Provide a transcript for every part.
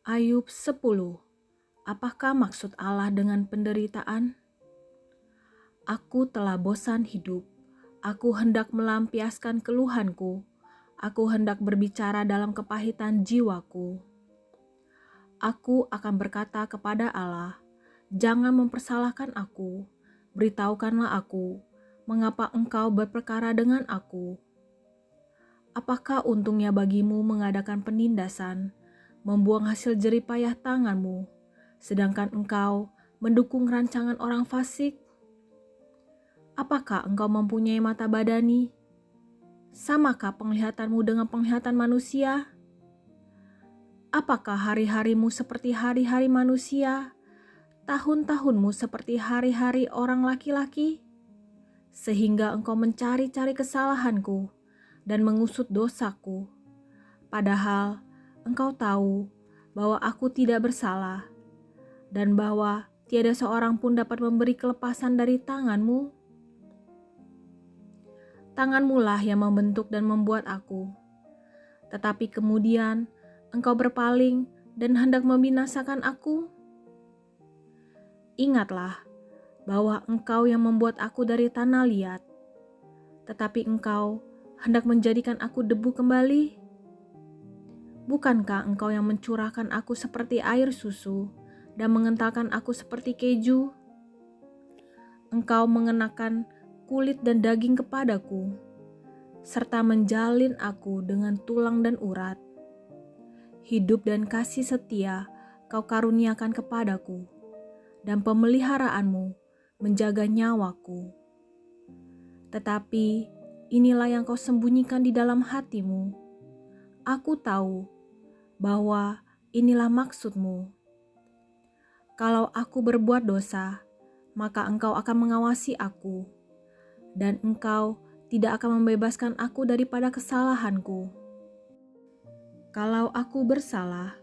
Ayub 10. Apakah maksud Allah dengan penderitaan? Aku telah bosan hidup. Aku hendak melampiaskan keluhanku. Aku hendak berbicara dalam kepahitan jiwaku. Aku akan berkata kepada Allah, "Jangan mempersalahkan aku. Beritahukanlah aku, mengapa engkau berperkara dengan aku? Apakah untungnya bagimu mengadakan penindasan, membuang hasil jeripayah tanganmu, sedangkan engkau mendukung rancangan orang fasik? Apakah engkau mempunyai mata badani? Samakah penglihatanmu dengan penglihatan manusia? Apakah hari-harimu seperti hari-hari manusia, tahun-tahunmu seperti hari-hari orang laki-laki? Sehingga engkau mencari-cari kesalahanku dan mengusut dosaku. Padahal engkau tahu bahwa aku tidak bersalah dan bahwa tiada seorang pun dapat memberi kelepasan dari tanganmu. Tanganmu lah yang membentuk dan membuat aku. Tetapi kemudian engkau berpaling dan hendak membinasakan aku. Ingatlah bahwa engkau yang membuat aku dari tanah liat, tetapi engkau hendak menjadikan aku debu kembali. Bukankah engkau yang mencurahkan aku seperti air susu dan mengentalkan aku seperti keju? Engkau mengenakan kulit dan daging kepadaku, serta menjalin aku dengan tulang dan urat. Hidup dan kasih setia kau karuniakan kepadaku, dan pemeliharaanmu menjaga nyawaku. Tetapi inilah yang kau sembunyikan di dalam hatimu. Aku tahu bahwa inilah maksudmu. Kalau aku berbuat dosa, maka engkau akan mengawasi aku, dan engkau tidak akan membebaskan aku daripada kesalahanku. Kalau aku bersalah,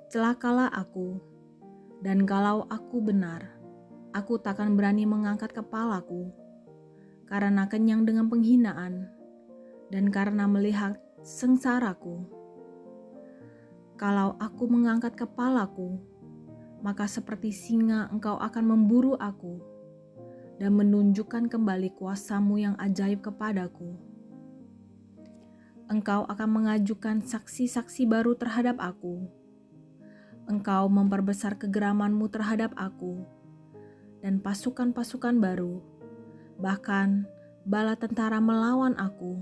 celakalah aku, dan kalau aku benar, aku takkan berani mengangkat kepalaku, karena kenyang dengan penghinaan, dan karena melihat sengsaraku. Kalau aku mengangkat kepalaku, maka seperti singa engkau akan memburu aku, dan menunjukkan kembali kuasamu yang ajaib kepadaku. Engkau akan mengajukan saksi-saksi baru terhadap aku. Engkau memperbesar kegeramanmu terhadap aku, dan pasukan-pasukan baru, bahkan bala tentara melawan aku.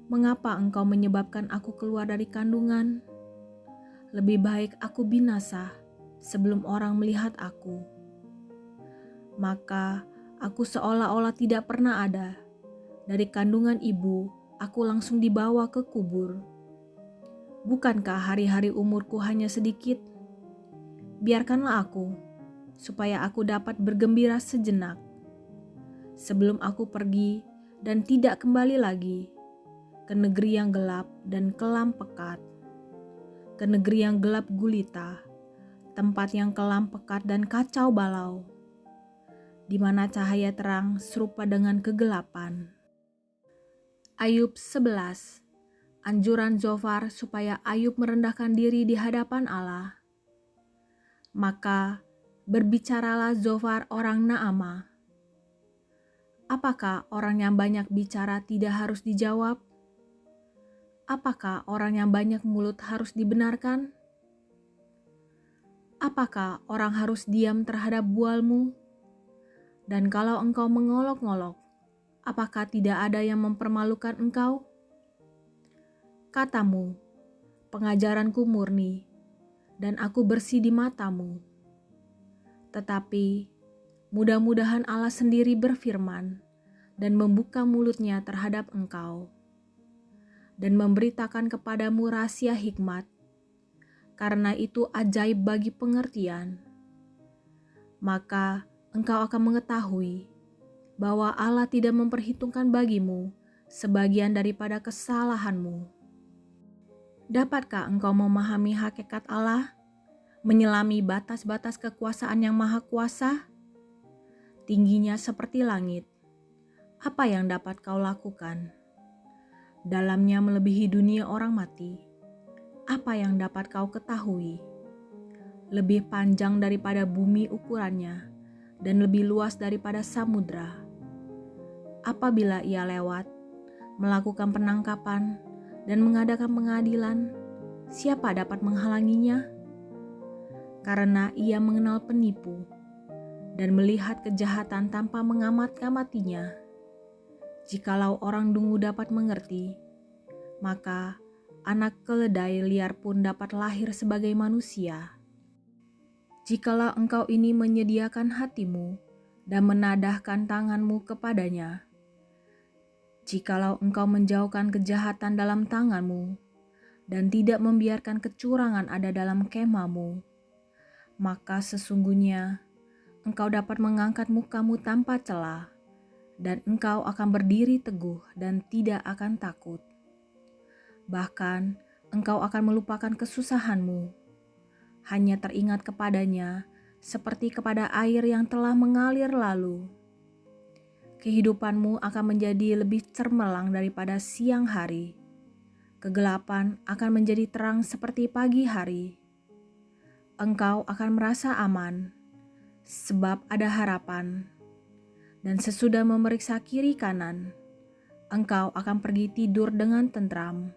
Mengapa engkau menyebabkan aku keluar dari kandungan? Lebih baik aku binasa sebelum orang melihat aku. Maka aku seolah-olah tidak pernah ada. Dari kandungan ibu, aku langsung dibawa ke kubur. Bukankah hari-hari umurku hanya sedikit? Biarkanlah aku, supaya aku dapat bergembira sejenak. Sebelum aku pergi dan tidak kembali lagi ke negeri yang gelap dan kelam pekat, ke negeri yang gelap gulita, tempat yang kelam pekat dan kacau balau, di mana cahaya terang serupa dengan kegelapan. Ayub 11. Anjuran Zofar supaya Ayub merendahkan diri di hadapan Allah. Maka berbicaralah Zofar orang Naamah. Apakah orang yang banyak bicara tidak harus dijawab? Apakah orang yang banyak mulut harus dibenarkan? Apakah orang harus diam terhadap bualmu? Dan kalau engkau mengolok-ngolok, apakah tidak ada yang mempermalukan engkau? Katamu, pengajaranku murni, dan aku bersih di matamu. Tetapi mudah-mudahan Allah sendiri berfirman dan membuka mulutnya terhadap engkau, dan memberitakan kepadamu rahasia hikmat, karena itu ajaib bagi pengertian. Maka engkau akan mengetahui bahwa Allah tidak memperhitungkan bagimu sebagian daripada kesalahanmu. Dapatkah engkau memahami hakikat Allah, menyelami batas-batas kekuasaan yang maha kuasa? Tingginya seperti langit, apa yang dapat kau lakukan? dalamnya melebihi dunia orang mati. Apa yang dapat kau ketahui? Lebih panjang daripada bumi ukurannya, dan lebih luas daripada samudra. Apabila ia lewat, melakukan penangkapan, dan mengadakan pengadilan, siapa dapat menghalanginya? Karena ia mengenal penipu, dan melihat kejahatan tanpa mengamat-ngamatinya. Jikalau orang dungu dapat mengerti, maka anak keledai liar pun dapat lahir sebagai manusia. Jikalau engkau ini menyediakan hatimu dan menadahkan tanganmu kepadanya, jikalau engkau menjauhkan kejahatan dalam tanganmu dan tidak membiarkan kecurangan ada dalam kemahmu, maka sesungguhnya engkau dapat mengangkat mukamu tanpa celah, dan engkau akan berdiri teguh dan tidak akan takut. Bahkan engkau akan melupakan kesusahanmu, hanya teringat kepadanya seperti kepada air yang telah mengalir lalu. Kehidupanmu akan menjadi lebih cermelang daripada siang hari. Kegelapan akan menjadi terang seperti pagi hari. Engkau akan merasa aman, sebab ada harapan. Dan sesudah memeriksa kiri kanan, engkau akan pergi tidur dengan tentram.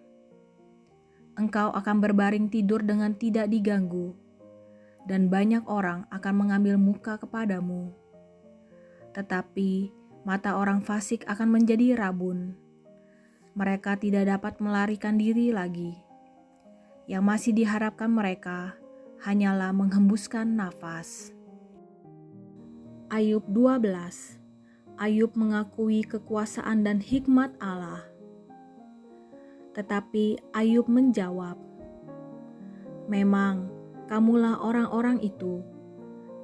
Engkau akan berbaring tidur dengan tidak diganggu, dan banyak orang akan mengambil muka kepadamu. Tetapi mata orang fasik akan menjadi rabun. Mereka tidak dapat melarikan diri lagi. Yang masih diharapkan mereka hanyalah menghembuskan nafas. Ayub 12. Ayub mengakui kekuasaan dan hikmat Allah. Tetapi Ayub menjawab, "Memang kamulah orang-orang itu,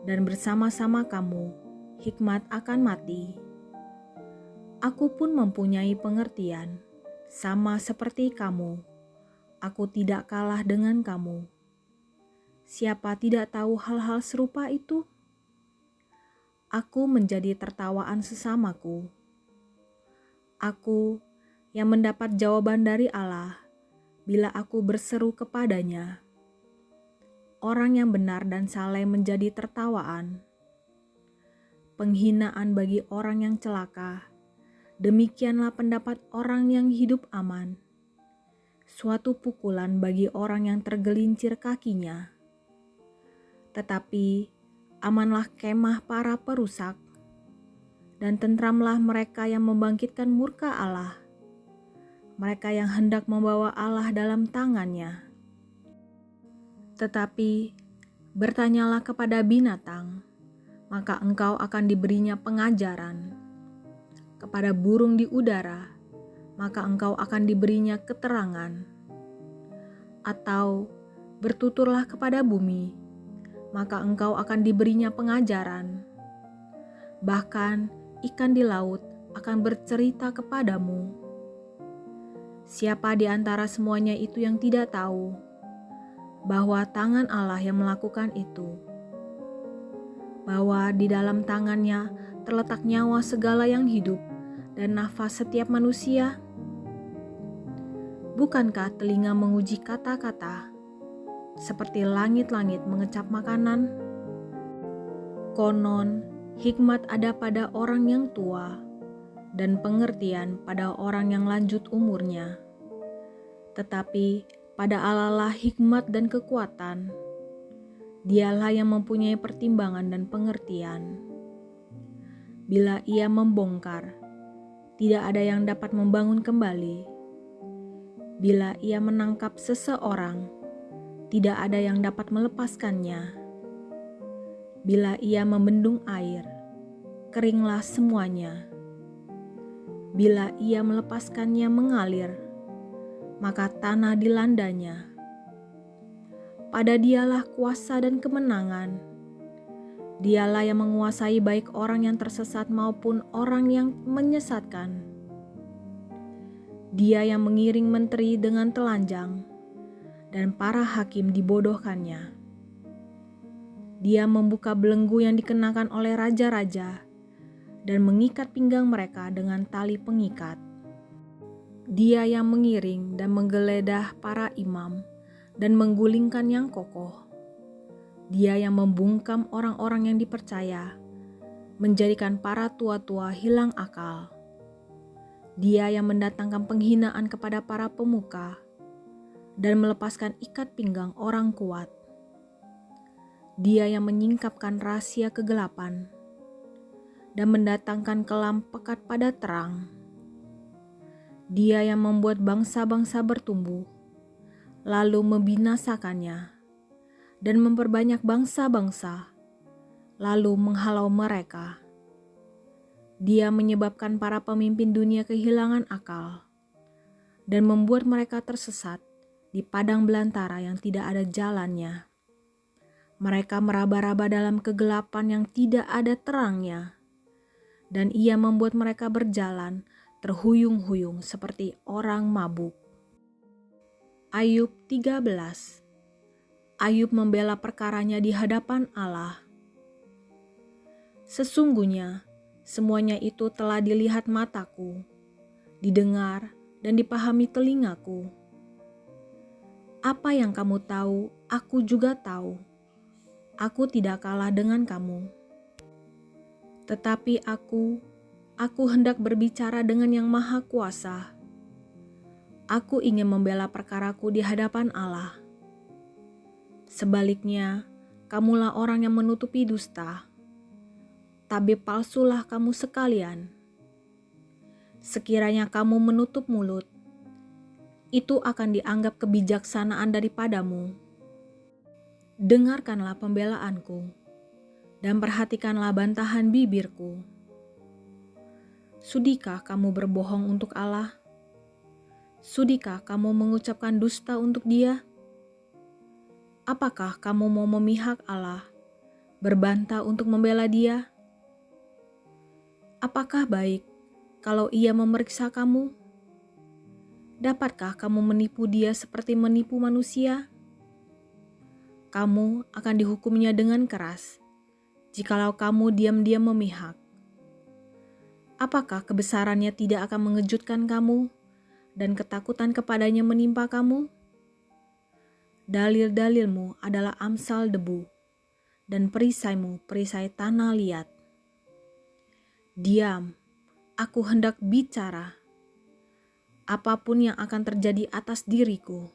dan bersama-sama kamu hikmat akan mati. Aku pun mempunyai pengertian, sama seperti kamu. Aku tidak kalah dengan kamu. Siapa tidak tahu hal-hal serupa itu? Aku menjadi tertawaan sesamaku. Aku yang mendapat jawaban dari Allah bila aku berseru kepadanya. Orang yang benar dan saleh menjadi tertawaan. Penghinaan bagi orang yang celaka, demikianlah pendapat orang yang hidup aman. Suatu pukulan bagi orang yang tergelincir kakinya. Tetapi amanlah kemah para perusak, dan tentramlah mereka yang membangkitkan murka Allah, mereka yang hendak membawa Allah dalam tangannya. Tetapi bertanyalah kepada binatang, maka engkau akan diberinya pengajaran. Kepada burung di udara, maka engkau akan diberinya keterangan. Atau bertuturlah kepada bumi, maka engkau akan diberinya pengajaran. Bahkan ikan di laut akan bercerita kepadamu. Siapa di antara semuanya itu yang tidak tahu bahwa tangan Allah yang melakukan itu? Bahwa di dalam tangannya terletak nyawa segala yang hidup dan nafas setiap manusia? Bukankah telinga menguji kata-kata, seperti langit-langit mengecap makanan? Konon, hikmat ada pada orang yang tua, dan pengertian pada orang yang lanjut umurnya. Tetapi pada Allah lah hikmat dan kekuatan. Dialah yang mempunyai pertimbangan dan pengertian. Bila ia membongkar, tidak ada yang dapat membangun kembali. Bila ia menangkap seseorang, tidak ada yang dapat melepaskannya. Bila ia membendung air, keringlah semuanya. Bila ia melepaskannya mengalir, maka tanah dilandanya. Pada dialah kuasa dan kemenangan. Dialah yang menguasai baik orang yang tersesat maupun orang yang menyesatkan. Dia yang mengiring menteri dengan telanjang, dan para hakim dibodohkannya. Dia membuka belenggu yang dikenakan oleh raja-raja, dan mengikat pinggang mereka dengan tali pengikat. Dia yang mengiring dan menggeledah para imam dan menggulingkan yang kokoh. Dia yang membungkam orang-orang yang dipercaya, menjadikan para tua-tua hilang akal. Dia yang mendatangkan penghinaan kepada para pemuka dan melepaskan ikat pinggang orang kuat. Dia yang menyingkapkan rahasia kegelapan dan mendatangkan kelam pekat pada terang. Dia yang membuat bangsa-bangsa bertumbuh, lalu membinasakannya, dan memperbanyak bangsa-bangsa, lalu menghalau mereka. Dia menyebabkan para pemimpin dunia kehilangan akal, dan membuat mereka tersesat di padang belantara yang tidak ada jalannya. Mereka meraba-raba dalam kegelapan yang tidak ada terangnya, dan ia membuat mereka berjalan terhuyung-huyung seperti orang mabuk. Ayub 13. Ayub membela perkaranya di hadapan Allah. Sesungguhnya semuanya itu telah dilihat mataku, didengar dan dipahami telingaku. Apa yang kamu tahu, aku juga tahu. Aku tidak kalah dengan kamu. Tetapi aku hendak berbicara dengan Yang Maha Kuasa. Aku ingin membela perkaraku di hadapan Allah. Sebaliknya, kamulah orang yang menutupi dusta. Tabib palsulah kamu sekalian. Sekiranya kamu menutup mulut, itu akan dianggap kebijaksanaan daripadamu. Dengarkanlah pembelaanku, dan perhatikanlah bantahan bibirku. Sudikah kamu berbohong untuk Allah? Sudikah kamu mengucapkan dusta untuk Dia? Apakah kamu mau memihak Allah, berbantah untuk membela Dia? Apakah baik kalau Ia memeriksa kamu? Dapatkah kamu menipu Dia seperti menipu manusia? Kamu akan dihukumnya dengan keras, jikalau kamu diam-diam memihak. Apakah kebesarannya tidak akan mengejutkan kamu dan ketakutan kepadanya menimpa kamu? Dalil-dalilmu adalah amsal debu dan perisaimu perisai tanah liat. Diam, aku hendak bicara. Apapun yang akan terjadi atas diriku,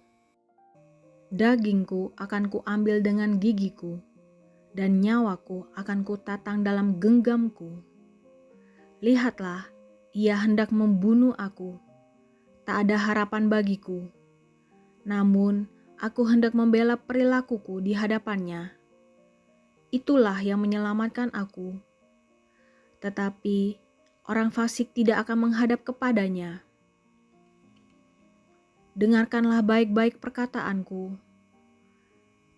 dagingku akan kuambil dengan gigiku, dan nyawaku akan kutatang dalam genggamku. Lihatlah, ia hendak membunuh aku. Tak ada harapan bagiku. Namun, aku hendak membela perilakuku di hadapannya. Itulah yang menyelamatkan aku. Tetapi, orang fasik tidak akan menghadap kepadanya. Dengarkanlah baik-baik perkataanku.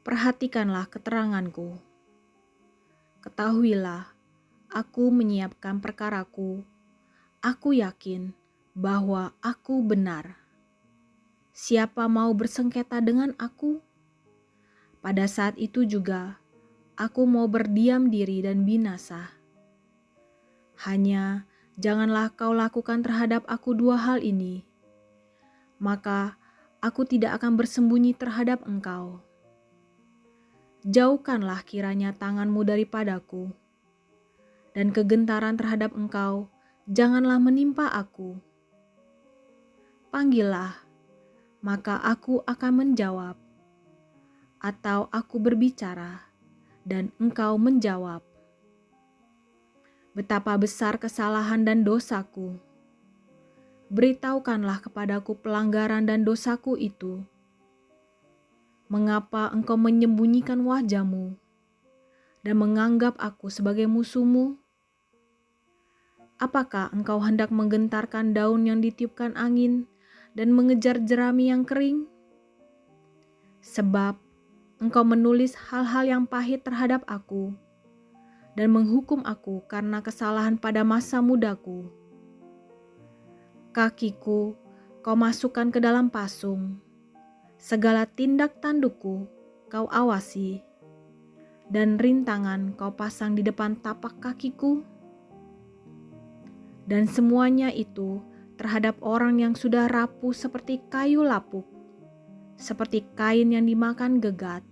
Perhatikanlah keteranganku. Ketahuilah, aku menyiapkan perkaraku. Aku yakin bahwa aku benar. Siapa mau bersengketa dengan aku? Pada saat itu juga, aku mau berdiam diri dan binasa. Hanya janganlah kau lakukan terhadap aku dua hal ini, maka aku tidak akan bersembunyi terhadap engkau. Jauhkanlah kiranya tanganmu daripadaku, dan kegentaran terhadap engkau janganlah menimpa aku. Panggillah, maka aku akan menjawab, atau aku berbicara, dan engkau menjawab. Betapa besar kesalahan dan dosaku. Beritahukanlah kepadaku pelanggaran dan dosaku itu. Mengapa engkau menyembunyikan wajahmu dan menganggap aku sebagai musuhmu? Apakah engkau hendak menggentarkan daun yang ditiupkan angin dan mengejar jerami yang kering? Sebab engkau menulis hal-hal yang pahit terhadap aku dan menghukum aku karena kesalahan pada masa mudaku. Kakiku kau masukkan ke dalam pasung, segala tindak tandukku kau awasi, dan rintangan kau pasang di depan tapak kakiku. Dan semuanya itu terhadap orang yang sudah rapuh seperti kayu lapuk, seperti kain yang dimakan gegat.